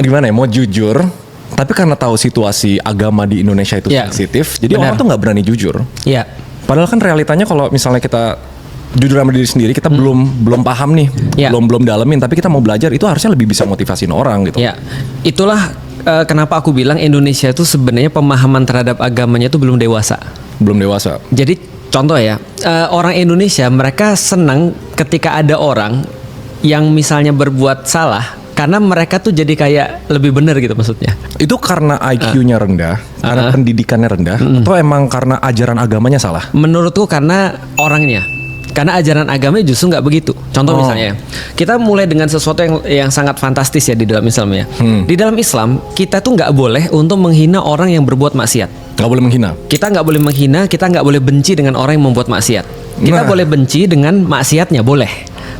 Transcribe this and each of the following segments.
gimana ya, mau jujur, tapi karena tahu situasi agama di Indonesia itu sensitif, jadi orang tuh nggak berani jujur. Iya. Padahal kan realitanya kalau misalnya kita jujur sama diri sendiri, kita belum paham nih, belum dalemin, tapi kita mau belajar, itu harusnya lebih bisa motivasiin orang gitu. Iya. Itulah kenapa aku bilang Indonesia itu sebenarnya pemahaman terhadap agamanya itu belum dewasa. Belum dewasa. Jadi contoh ya, orang Indonesia mereka senang ketika ada orang yang misalnya berbuat salah, karena mereka tuh jadi kayak lebih benar gitu maksudnya. Itu karena IQ-nya rendah, karena pendidikannya rendah, atau emang karena ajaran agamanya salah? Menurutku karena orangnya. Karena ajaran agamanya justru nggak begitu. Contoh misalnya, kita mulai dengan sesuatu yang sangat fantastis ya di dalam Islam ya. Di dalam Islam kita tuh nggak boleh untuk menghina orang yang berbuat maksiat. Nggak boleh menghina. Kita nggak boleh menghina, kita nggak boleh benci dengan orang yang membuat maksiat. Kita boleh benci dengan maksiatnya boleh.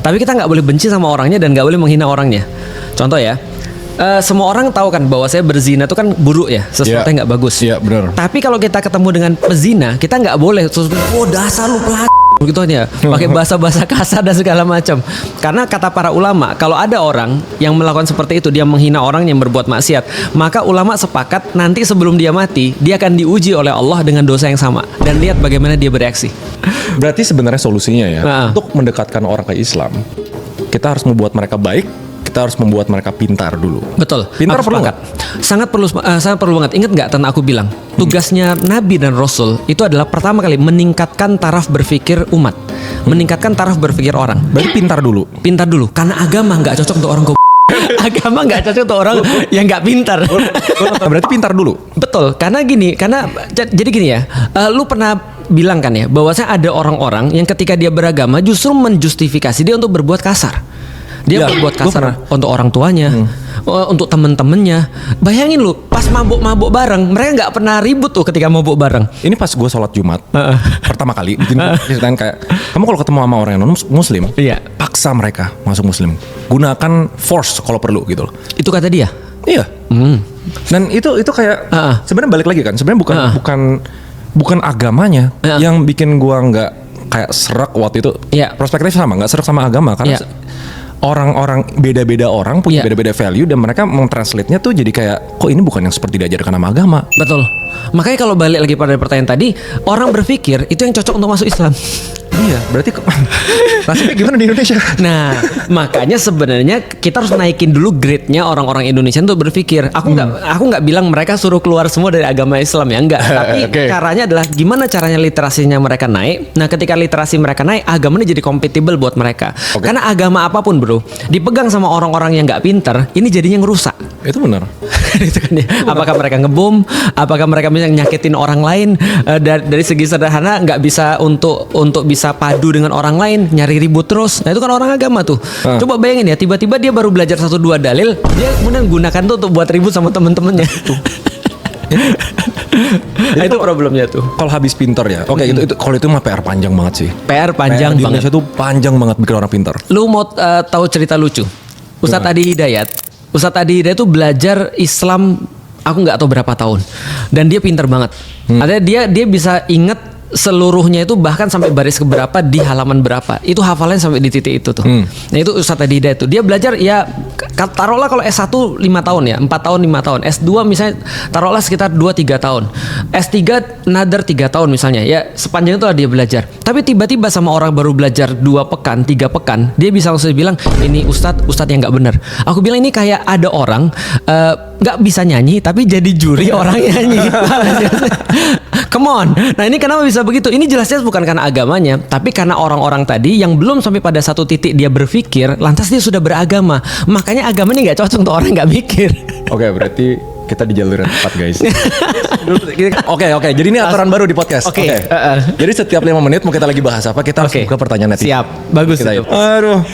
Tapi kita nggak boleh benci sama orangnya dan nggak boleh menghina orangnya. Contoh ya, semua orang tahu kan bahwa saya berzina itu kan buruk ya, sesuatu yang nggak bagus. Iya benar. Tapi kalau kita ketemu dengan pezina, kita nggak boleh terus, oh dasar lu pelan gitu aja, pakai bahasa-bahasa kasar dan segala macam. Karena kata para ulama, kalau ada orang yang melakukan seperti itu, dia menghina orang yang berbuat maksiat, maka ulama sepakat nanti sebelum dia mati, dia akan diuji oleh Allah dengan dosa yang sama dan lihat bagaimana dia bereaksi. Berarti sebenarnya solusinya ya, untuk mendekatkan orang ke Islam, kita harus membuat mereka baik, kita harus membuat mereka pintar dulu. Betul. Pintar perlu nggak? Sangat perlu banget. Ingat nggak tadi aku bilang, tugasnya Nabi dan Rasul itu adalah pertama kali meningkatkan taraf berpikir umat, meningkatkan taraf berpikir orang. Berarti pintar dulu. Pintar dulu, karena agama nggak cocok untuk orang agama nggak cocok untuk orang yang nggak pintar. Berarti pintar dulu. Betul, karena jadi gini ya, lu pernah bilang kan ya, bahwasanya ada orang-orang yang ketika dia beragama justru menjustifikasi dia untuk berbuat kasar. Dia berbuat kasar untuk orang tuanya, untuk temen-temennya. Bayangin lu, pas mabuk-mabuk bareng, mereka nggak pernah ribut tuh ketika mabuk bareng. Ini pas gue sholat Jumat pertama kali, diceritain kayak, kamu kalau ketemu sama orang yang non Muslim, paksa mereka masuk Muslim, gunakan force kalau perlu gitu loh. Itu kata dia. Iya. Dan itu kayak sebenarnya balik lagi kan, sebenarnya bukan agamanya yang bikin gue nggak kayak serak waktu itu. Perspektif sama, nggak serak sama agama karena orang-orang beda-beda orang punya beda-beda value dan mereka mentranslate-nya tuh jadi kayak kok ini bukan yang seperti diajarkan sama agama. Betul. Makanya kalau balik lagi pada pertanyaan tadi, orang berpikir itu yang cocok untuk masuk Islam. Iya, berarti nasibnya gimana di Indonesia? Nah, makanya sebenarnya kita harus naikin dulu grade-nya orang-orang Indonesia untuk berpikir. Aku nggak bilang mereka suruh keluar semua dari agama Islam ya, enggak. Tapi caranya adalah gimana caranya literasinya mereka naik. Nah, ketika literasi mereka naik, agamanya jadi compatible buat mereka. Karena agama apapun bro, dipegang sama orang-orang yang nggak pinter, ini jadinya ngerusak. Itu benar. Itu kan ya. Apakah mereka ngebom? Apakah mereka bisa nyakitin orang lain? Dari segi sederhana nggak bisa untuk bisa padu dengan orang lain, nyari ribut terus. Nah itu kan orang agama tuh. Coba bayangin ya, tiba-tiba dia baru belajar 1-2 dalil, dia kemudian gunakan tuh untuk buat ribut sama temen-temennya. Nah, itu problemnya tuh. Kalau habis pintar ya. Oke, itu kalau itu mah PR panjang banget sih. PR panjang di banget. Indonesia tuh panjang banget bikin orang pintar. Lu mau tahu cerita lucu? Ustadz Adi Hidayat tuh belajar Islam aku nggak tahu berapa tahun. Dan dia pintar banget. Artinya dia bisa inget seluruhnya itu bahkan sampai baris keberapa di halaman berapa. Itu hafalannya sampai di titik itu tuh. Nah itu Ustadz Adi Hidayat tuh. Dia belajar ya taruhlah kalau S1 5 tahun ya, 4 tahun 5 tahun. S2 misalnya taruhlah sekitar 2-3 tahun. S3 another 3 tahun misalnya. Ya sepanjang itu lah dia belajar. Tapi tiba-tiba sama orang baru belajar 2 pekan, 3 pekan, dia bisa langsung bilang ini Ustadz yang nggak benar. Aku bilang ini kayak ada orang nggak bisa nyanyi tapi jadi juri orang nyanyi. Come on. Nah ini kenapa bisa begitu? Ini jelas-jelas bukan karena agamanya, tapi karena orang-orang tadi yang belum sampai pada satu titik dia berpikir, lantas dia sudah beragama. Makanya agama ini nggak cocok untuk orang nggak mikir. Oke, berarti kita di jalur yang tepat guys. Oke. Jadi ini aturan baru di podcast. Oke. Jadi setiap 5 menit mau kita lagi bahas apa, kita harus buka pertanyaan netizen. Siap. Bagus itu. Aduh.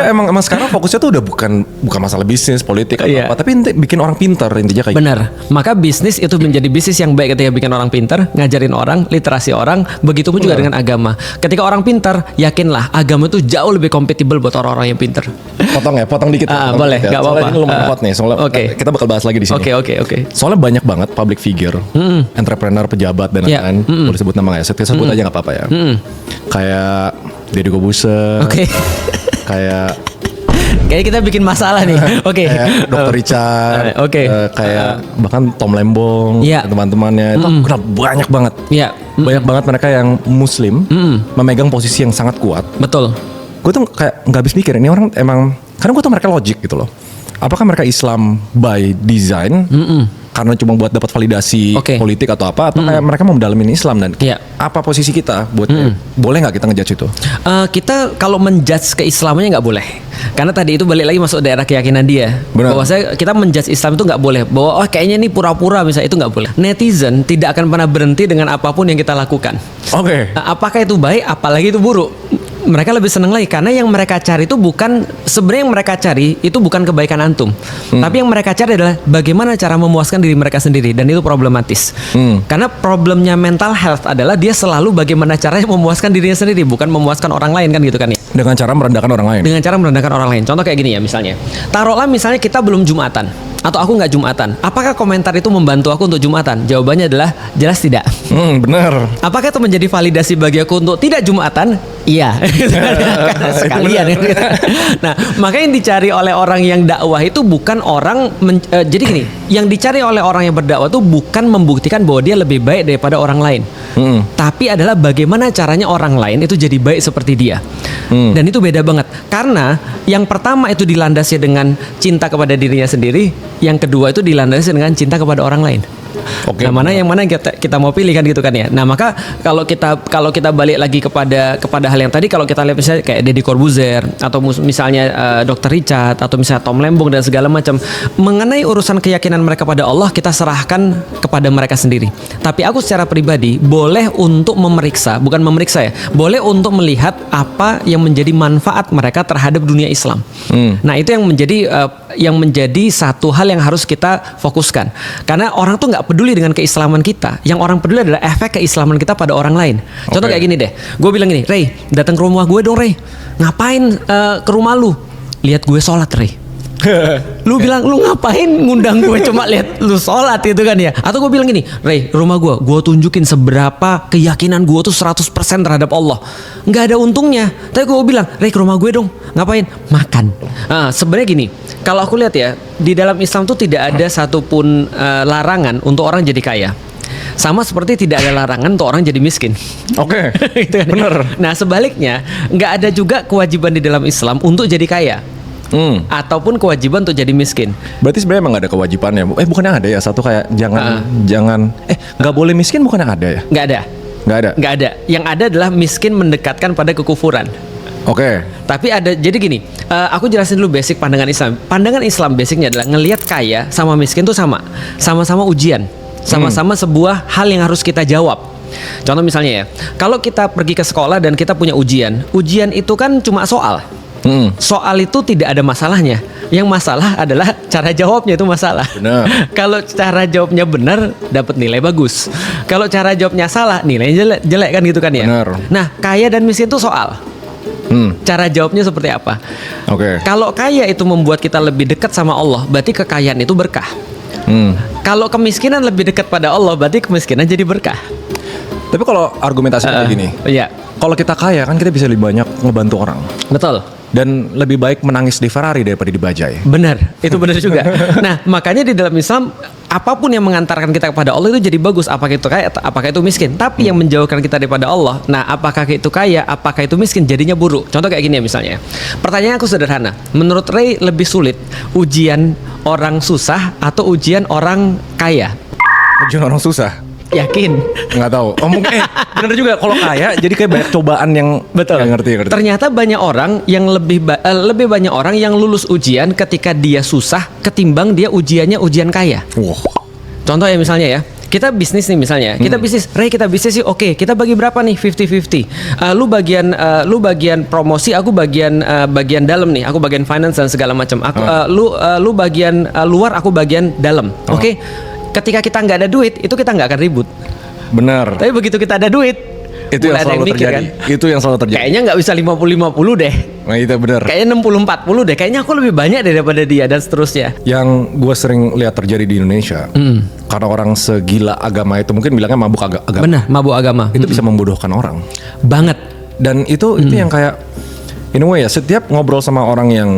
Emang sekarang fokusnya tuh udah bukan masalah bisnis, politik atau apa, tapi bikin orang pintar intinya kayak. Benar. Maka bisnis itu menjadi bisnis yang baik ketika bikin orang pintar, ngajarin orang, literasi orang, begitupun juga dengan agama. Ketika orang pintar, yakinlah agama itu jauh lebih kompatibel buat orang-orang yang pintar. Potong dikit. Boleh, enggak apa-apa. Ini lumayan hot nih, soalnya kita bakal bahas lagi di sini. Oke. Soalnya banyak banget public figure, entrepreneur, pejabat dan lain-lain. Boleh sebut nama nggak ya? Saya sebut aja nggak apa-apa ya. Kayak Deddy Corbuzier. Kayak Kayaknya kita bikin masalah nih. Oke. Kayak Dr. Richard. Kayak bahkan Tom Lembong, teman-temannya itu banyak banget. Iya. Banyak banget mereka yang Muslim memegang posisi yang sangat kuat. Betul. Gue tuh kayak nggak habis mikir ini orang emang, karena gue tuh mereka logik gitu loh. Apakah mereka Islam by design? Karena cuma buat dapat validasi politik atau apa, atau kayak mereka mau mendalamin Islam dan apa posisi kita buat boleh nggak kita ngejudge itu? Kita kalau menjudge keislamannya nggak boleh, karena tadi itu balik lagi masuk daerah keyakinan dia. Bahwa kita menjudge Islam itu nggak boleh, bahwa kayaknya ini pura-pura misalnya, itu nggak boleh. Netizen tidak akan pernah berhenti dengan apapun yang kita lakukan. Apakah itu baik, apalagi itu buruk. Mereka lebih seneng lagi karena yang mereka cari itu bukan, sebenarnya yang mereka cari itu bukan kebaikan antum, tapi yang mereka cari adalah bagaimana cara memuaskan diri mereka sendiri, dan itu problematis. Karena problemnya mental health adalah dia selalu bagaimana caranya memuaskan dirinya sendiri, bukan memuaskan orang lain, kan gitu kan ya. Dengan cara merendahkan orang lain. Dengan cara merendahkan orang lain. Contoh kayak gini ya, misalnya taruhlah misalnya kita belum Jumatan atau aku nggak Jumatan, apakah komentar itu membantu aku untuk Jumatan? Jawabannya adalah jelas tidak. Benar. Apakah itu menjadi validasi bagi aku untuk tidak Jumatan? Iya. Sekalian. Nah, makanya yang dicari oleh orang yang dakwah itu bukan orang jadi gini, yang dicari oleh orang yang berdakwah itu bukan membuktikan bahwa dia lebih baik daripada orang lain, tapi adalah bagaimana caranya orang lain itu jadi baik seperti dia. Dan itu beda banget, karena yang pertama itu dilandasi dengan cinta kepada dirinya sendiri, yang kedua itu dilandasi dengan cinta kepada orang lain. Nah, mana yang mana kita mau pilih, kan gitu kan ya. Nah, maka kalau kita balik lagi kepada hal yang tadi, kalau kita lihat misalnya kayak Deddy Corbuzier atau misalnya Dr. Richard atau misalnya Tom Lembong dan segala macam, mengenai urusan keyakinan mereka pada Allah kita serahkan kepada mereka sendiri. Tapi aku secara pribadi boleh untuk memeriksa, bukan memeriksa ya, boleh untuk melihat apa yang menjadi manfaat mereka terhadap dunia Islam. Nah, itu yang menjadi satu hal yang harus kita fokuskan, karena orang tuh nggak peduli dengan keislaman kita. Yang orang peduli adalah efek keislaman kita pada orang lain. Contoh kayak gini deh, gue bilang gini, Ray, datang ke rumah gue dong, Ray. Ngapain ke rumah lu? Lihat gue sholat, Ray. Lu bilang, lu ngapain ngundang gue cuma lihat lu sholat gitu kan ya? Atau gue bilang gini, Ray, rumah gue tunjukin seberapa keyakinan gue tuh 100% terhadap Allah. Nggak ada untungnya. Tapi gue bilang, Ray, ke rumah gue dong. Ngapain? Makan. Nah, sebenarnya gini, kalau aku lihat ya, di dalam Islam tuh tidak ada satupun larangan untuk orang jadi kaya. Sama seperti tidak ada larangan untuk orang jadi miskin. Gitu kan? Bener. Nah, sebaliknya nggak ada juga kewajiban di dalam Islam untuk jadi kaya. Ataupun kewajiban untuk jadi miskin. Berarti sebenarnya emang gak ada kewajibannya. Bukannya ada ya satu kayak jangan nggak boleh miskin, bukannya ada ya? Nggak ada. Yang ada adalah miskin mendekatkan pada kekufuran. Tapi ada, jadi gini, aku jelasin dulu basic pandangan Islam. Pandangan Islam basicnya adalah ngelihat kaya sama miskin tuh sama-sama ujian, sama-sama sebuah hal yang harus kita jawab. Contoh misalnya ya, kalau kita pergi ke sekolah dan kita punya ujian itu kan cuma soal. Soal itu tidak ada masalahnya. Yang masalah adalah cara jawabnya, itu masalah. Kalau cara jawabnya benar, dapat nilai bagus. Kalau cara jawabnya salah, nilainya jelek kan gitu kan ya. Nah, kaya dan miskin itu soal. Cara jawabnya seperti apa? Kalau kaya itu membuat kita lebih dekat sama Allah, berarti kekayaan itu berkah. Kalau kemiskinan lebih dekat pada Allah, berarti kemiskinan jadi berkah. Tapi kalau argumentasi kayak gini, kalau kita kaya kan kita bisa lebih banyak ngebantu orang. Betul. Dan lebih baik menangis di Ferrari daripada di bajai. Benar, itu benar juga. Nah, makanya di dalam Islam, apapun yang mengantarkan kita kepada Allah itu jadi bagus. Apakah itu kaya, apakah itu miskin. Tapi yang menjauhkan kita daripada Allah, nah apakah itu kaya, apakah itu miskin, jadinya buruk. Contoh kayak gini ya misalnya. Pertanyaan aku sederhana. Menurut Ray lebih sulit ujian orang susah atau ujian orang kaya? Ujian orang susah. Yakin? Nggak tahu. Mungkin bener juga, kalau kaya jadi kayak banyak cobaan yang betul. Ngerti. Ternyata banyak orang yang lebih banyak orang yang lulus ujian ketika dia susah ketimbang dia ujiannya ujian kaya. Contoh ya misalnya ya, kita bisnis nih misalnya, kita bisnis sih, oke, kita bagi berapa nih, 50-50. Lu bagian promosi, aku bagian dalam nih, aku bagian finance dan segala macam. Lu bagian luar, aku bagian dalam. Oke. Ketika kita nggak ada duit, itu kita nggak akan ribut. Benar. Tapi begitu kita ada duit, itu yang selalu terjadi. Kan? Itu yang selalu terjadi. Kayaknya nggak bisa 50-50 deh. Nah, itu benar. Kayaknya 60-40 deh. Kayaknya aku lebih banyak daripada dia dan seterusnya. Yang gue sering lihat terjadi di Indonesia, karena orang segila agama itu, mungkin bilangnya mabuk agama. Benar, mabuk agama. Itu bisa membodohkan orang. Banget. Dan itu yang kayak in a way ya, setiap ngobrol sama orang yang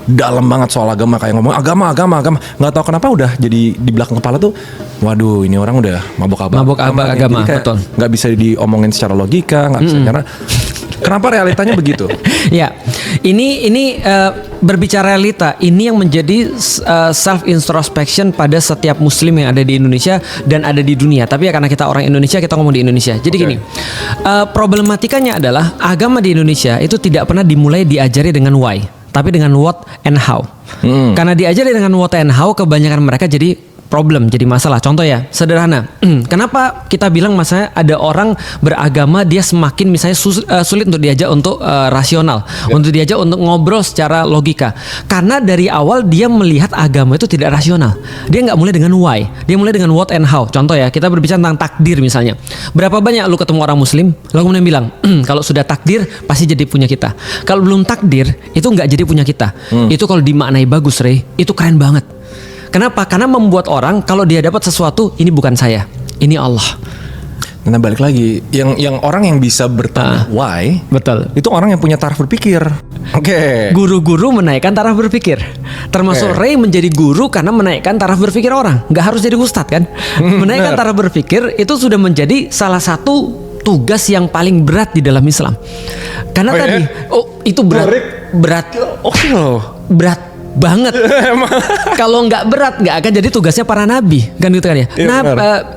dalam banget soal agama, kayak ngomong agama, nggak tahu kenapa udah jadi di belakang kepala tuh, waduh ini orang udah mabok agama, betul. Nggak bisa diomongin secara logika, nggak bisa karena kenapa realitanya begitu? Ya, ini berbicara realita, ini yang menjadi self introspection pada setiap Muslim yang ada di Indonesia dan ada di dunia. Tapi ya karena kita orang Indonesia, kita ngomong di Indonesia. Jadi gini, problematikanya adalah agama di Indonesia itu tidak pernah dimulai diajari dengan why, tapi dengan what and how. Karena diajari dengan what and how, kebanyakan mereka jadi problem, jadi masalah. Contoh ya, sederhana. Kenapa kita bilang misalnya ada orang beragama dia semakin misalnya sulit untuk diajak untuk rasional, untuk diajak untuk ngobrol secara logika. Karena dari awal dia melihat agama itu tidak rasional. Dia nggak mulai dengan why, dia mulai dengan what and how. Contoh ya, kita berbicara tentang takdir misalnya. Berapa banyak lu ketemu orang Muslim, lalu kemudian bilang, kalau sudah takdir pasti jadi punya kita. Kalau belum takdir itu nggak jadi punya kita. Itu kalau dimaknai bagus, Rey, itu keren banget. Kenapa? Karena membuat orang kalau dia dapat sesuatu, ini bukan saya, ini Allah. Nah balik lagi, yang orang yang bisa bertanya why, betul. Itu orang yang punya taraf berpikir. Oke. Guru-guru menaikkan taraf berpikir. Termasuk Ray menjadi guru karena menaikkan taraf berpikir orang. Nggak harus jadi ustadz kan? Menaikkan taraf berpikir itu sudah menjadi salah satu tugas yang paling berat di dalam Islam. Karena itu berat banget. Kalau nggak berat nggak akan jadi tugasnya para nabi kan gitu kan ya.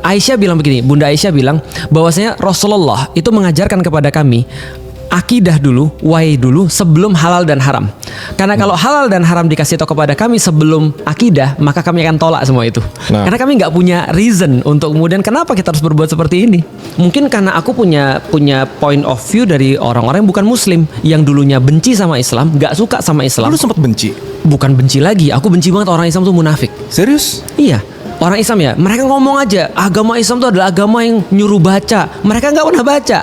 Aisyah bilang begini, Bunda Aisyah bilang bahwasanya Rasulullah itu mengajarkan kepada kami akidah dulu, why dulu sebelum halal dan haram. Karena kalau halal dan haram dikasih tahu kepada kami sebelum akidah, maka kami akan tolak semua itu. Karena kami nggak punya reason untuk kemudian kenapa kita harus berbuat seperti ini. Mungkin karena aku punya point of view dari orang-orang yang bukan Muslim, yang dulunya benci sama Islam, nggak suka sama Islam. Lu sempat benci? Bukan benci lagi, aku benci banget orang Islam tuh munafik. Serius? Iya. Orang Islam ya, mereka ngomong aja agama Islam itu adalah agama yang nyuruh baca. Mereka nggak pernah baca.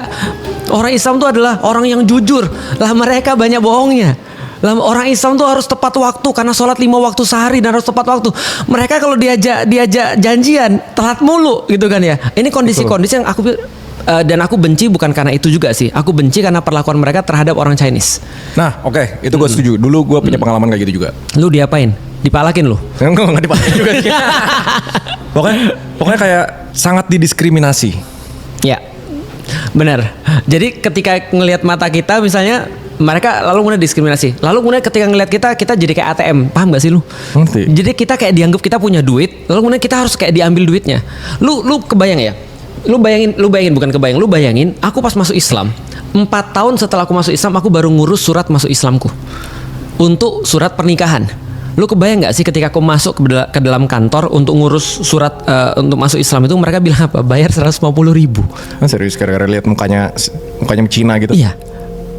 Orang Islam itu adalah orang yang jujur. Lah mereka banyak bohongnya. Lah orang Islam tuh harus tepat waktu karena sholat 5 waktu sehari dan harus tepat waktu. Mereka kalau diajak janjian telat mulu gitu kan ya. Ini kondisi-kondisi yang aku dan aku benci bukan karena itu juga sih. Aku benci karena perlakuan mereka terhadap orang Chinese. Nah, oke, itu gue setuju. Dulu gue punya pengalaman kayak gitu juga. Lu diapain? Dipalakin lu? Enggak dipalakin juga. Pokoknya kayak sangat didiskriminasi. Ya. Benar. Jadi ketika ngelihat mata kita misalnya, mereka lalu kemudian diskriminasi. Lalu kemudian ketika ngelihat kita jadi kayak ATM. Paham gak sih lu? Nanti. Jadi kita kayak dianggap kita punya duit, lalu kemudian kita harus kayak diambil duitnya. Lu kebayang ya? Lu bayangin aku pas masuk Islam 4 tahun setelah aku masuk Islam, aku baru ngurus surat masuk Islamku untuk surat pernikahan. Lu kebayang gak sih ketika aku masuk ke dalam kantor untuk ngurus surat untuk masuk Islam itu, mereka bilang apa? Bayar 150.000. Serius, gara-gara lihat mukanya Cina gitu? Iya.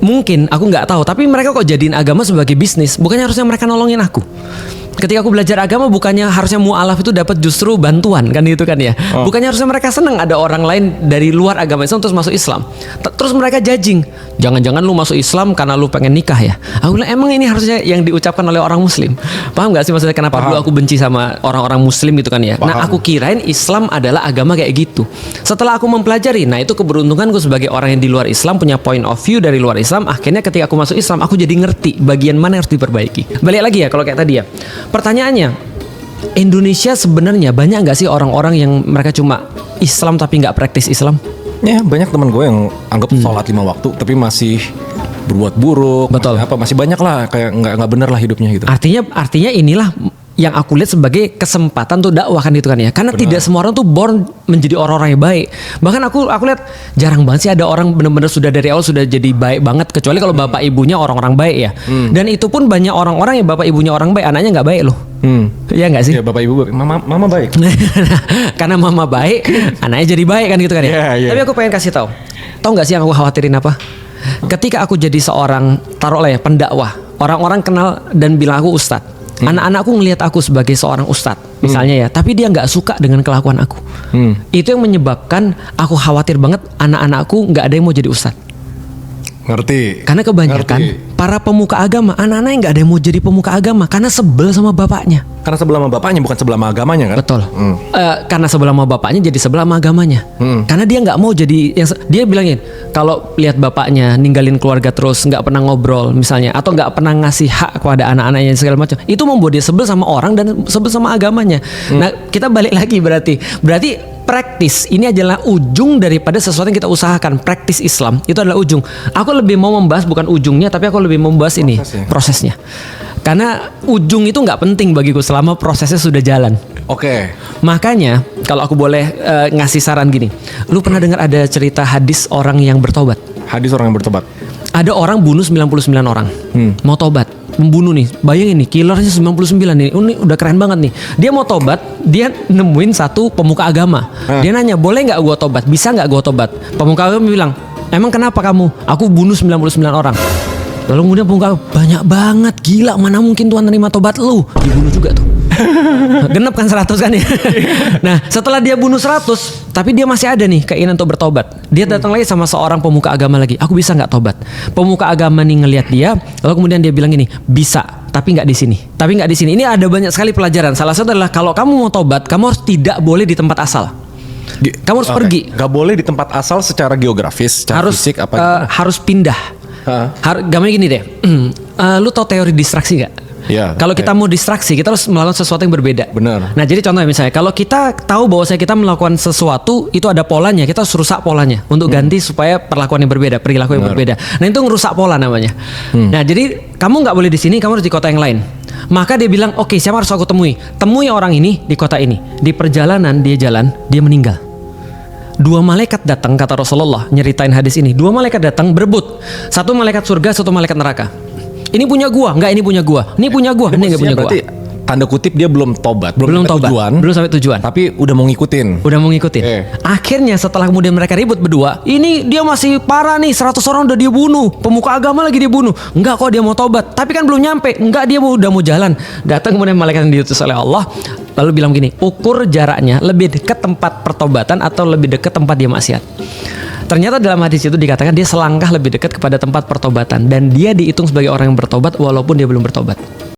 Mungkin aku nggak tahu, tapi mereka kok jadiin agama sebagai bisnis. Bukannya harusnya mereka nolongin aku. Ketika aku belajar agama, bukannya harusnya mu'alaf itu dapat justru bantuan kan gitu kan ya. Bukannya harusnya mereka seneng ada orang lain dari luar agama Islam terus masuk Islam. Terus mereka judging, jangan-jangan lu masuk Islam karena lu pengen nikah ya. Aku bilang emang ini harusnya yang diucapkan oleh orang Muslim. Paham gak sih maksudnya kenapa dulu aku benci sama orang-orang Muslim gitu kan ya. Nah aku kirain Islam adalah agama kayak gitu. Setelah aku mempelajari, nah itu keberuntunganku sebagai orang yang di luar Islam, punya point of view dari luar Islam. Akhirnya ketika aku masuk Islam, aku jadi ngerti bagian mana yang harus diperbaiki. Balik lagi ya kalau kayak tadi ya, pertanyaannya, Indonesia sebenarnya banyak nggak sih orang-orang yang mereka cuma Islam tapi nggak praktis Islam? Ya banyak teman gue yang anggap sholat 5 waktu tapi masih berbuat buruk. Betul. Masih banyak lah kayak nggak bener lah hidupnya gitu. Artinya inilah yang aku lihat sebagai kesempatan tuh dakwah kan gitu kan ya. Karena tidak semua orang tuh born menjadi orang-orang yang baik. Bahkan aku lihat jarang banget sih ada orang benar-benar sudah dari awal sudah jadi baik banget, kecuali kalau bapak ibunya orang-orang baik ya. Dan itu pun banyak orang-orang yang bapak ibunya orang baik, anaknya nggak baik loh. Iya nggak sih? Ya bapak ibu, mama baik. Karena mama baik, anaknya jadi baik kan gitu kan ya. Tapi aku pengen kasih tahu nggak sih yang aku khawatirin apa? Ketika aku jadi seorang taruhlah ya pendakwah, orang-orang kenal dan bilang aku ustadz. Anak-anakku ngelihat aku sebagai seorang ustadz misalnya ya, tapi dia nggak suka dengan kelakuan aku. Itu yang menyebabkan aku khawatir banget anak-anakku nggak ada yang mau jadi ustadz. Ngerti. Karena kebanyakan para pemuka agama, anak-anak yang nggak ada yang mau jadi pemuka agama karena sebel sama bapaknya. Karena sebel sama bapaknya, bukan sebel sama agamanya kan? Betul. Karena sebel sama bapaknya jadi sebel sama agamanya. Karena dia nggak mau jadi dia bilangin kalau lihat bapaknya ninggalin keluarga terus, nggak pernah ngobrol misalnya, atau nggak pernah ngasih hak kepada anak-anaknya segala macam, itu membuat dia sebel sama orang dan sebel sama agamanya. Nah, kita balik lagi berarti praktis ini adalah ujung daripada sesuatu yang kita usahakan. Praktis Islam itu adalah ujung. Aku lebih mau membahas bukan ujungnya, tapi aku lebih mau membahas ini prosesnya. Karena ujung itu nggak penting bagiku selama prosesnya sudah jalan. Oke. Makanya kalau aku boleh ngasih saran gini, lu pernah dengar ada cerita hadis orang yang bertobat? Hadis orang yang bertobat. Ada orang bunuh 99 orang, mau tobat, membunuh nih. Bayangin nih, killernya 99 nih. Ini udah keren banget nih. Dia mau tobat, dia nemuin satu pemuka agama. Dia nanya, boleh nggak gua tobat? Bisa nggak gua tobat? Pemuka agama bilang, emang kenapa kamu? Aku bunuh 99 orang. Lalu kemudian pemuka, banyak banget, gila, mana mungkin Tuhan terima tobat lu? Dibunuh juga tuh. Genep kan 100 kan ya. Nah, setelah dia bunuh 100, tapi dia masih ada nih keinginan untuk bertobat. Dia datang lagi sama seorang pemuka agama lagi. Aku bisa nggak tobat? Pemuka agama nih ngelihat dia, lalu kemudian dia bilang gini, bisa, tapi nggak di sini. Tapi nggak di sini. Ini ada banyak sekali pelajaran. Salah satu adalah kalau kamu mau tobat, kamu harus tidak boleh di tempat asal. Kamu harus pergi. Gak boleh di tempat asal secara geografis, secara fisik apa? Harus pindah. Gambarnya gini deh. Lu tau teori distraksi nggak? Ya, kalau kita mau distraksi, kita harus melakukan sesuatu yang berbeda. Benar. Nah, jadi contohnya misalnya, kalau kita tahu bahwa kita melakukan sesuatu itu ada polanya, kita harus rusak polanya untuk ganti supaya perlakuan yang berbeda, perilaku yang berbeda. Nah, itu ngerusak pola namanya. Nah, jadi kamu nggak boleh di sini, kamu harus di kota yang lain. Maka dia bilang, oke, siapa harus aku temui? Temui orang ini di kota ini. Di perjalanan dia jalan, dia meninggal. 2 malaikat datang, kata Rasulullah, nyeritain hadis ini. 2 malaikat datang berebut. 1 malaikat surga, 1 malaikat neraka. Ini punya gua, enggak ini punya gua. Ini punya gua, ini enggak punya gua. Berarti tanda kutip dia belum tobat, belum tobat, belum sampai tujuan. Tapi udah mau ngikutin. Akhirnya setelah kemudian mereka ribut berdua, ini dia masih parah nih, 100 orang udah dia bunuh, pemuka agama lagi dia bunuh. Enggak kok, dia mau tobat, tapi kan belum nyampe. Enggak, dia udah mau jalan. Datang kemudian malaikat yang diutus oleh Allah, lalu bilang gini, ukur jaraknya lebih dekat tempat pertobatan atau lebih dekat tempat dia maksiat. Ternyata dalam hadis itu dikatakan dia selangkah lebih dekat kepada tempat pertobatan dan dia dihitung sebagai orang yang bertobat walaupun dia belum bertobat.